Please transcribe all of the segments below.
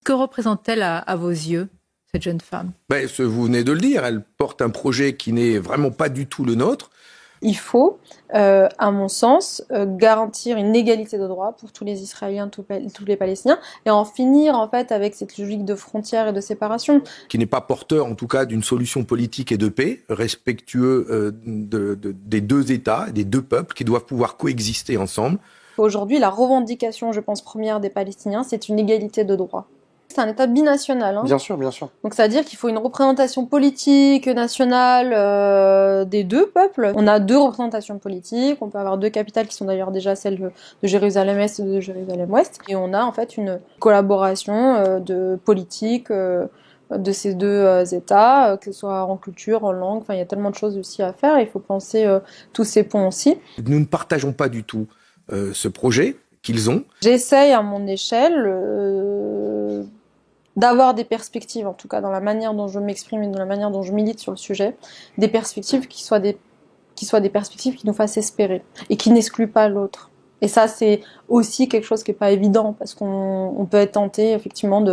Que représente-t-elle à vos yeux, cette jeune femme ? Vous venez de le dire, elle porte un projet qui n'est vraiment pas du tout le nôtre. Il faut, à mon sens, garantir une égalité de droits pour tous les Israéliens, tous les Palestiniens, et en finir en fait avec cette logique de frontières et de séparation. Qui n'est pas porteur en tout cas d'une solution politique et de paix, respectueux des deux États, des deux peuples qui doivent pouvoir coexister ensemble. Aujourd'hui, la revendication, je pense, première des Palestiniens, c'est une égalité de droits. C'est un État binational. Hein. Bien sûr, bien sûr. Donc ça veut dire qu'il faut une représentation politique, nationale des deux peuples. On a deux représentations politiques, on peut avoir deux capitales qui sont d'ailleurs déjà celles de Jérusalem-Est et de Jérusalem-Ouest. Et on a en fait une collaboration de politique de ces deux États, que ce soit en culture, en langue, il y a tellement de choses aussi à faire, il faut penser tous ces ponts aussi. Nous ne partageons pas du tout ce projet qu'ils ont. J'essaye à mon échelle d'avoir des perspectives, en tout cas dans la manière dont je m'exprime et dans la manière dont je milite sur le sujet, des perspectives qui soient des perspectives qui nous fassent espérer et qui n'excluent pas l'autre. Et ça, c'est aussi quelque chose qui est pas évident parce qu'on peut être tenté effectivement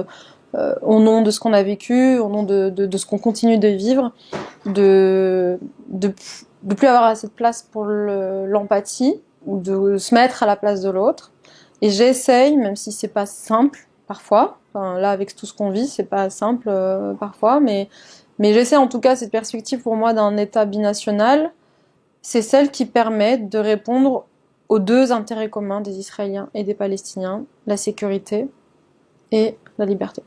au nom de ce qu'on a vécu, au nom de ce qu'on continue de vivre, de plus avoir assez de place pour l'empathie, ou de se mettre à la place de l'autre. Et j'essaye, même si c'est pas simple parfois. Là, avec tout ce qu'on vit, c'est pas simple parfois, mais j'essaie en tout cas cette perspective pour moi d'un État binational, c'est celle qui permet de répondre aux deux intérêts communs des Israéliens et des Palestiniens, la sécurité et la liberté.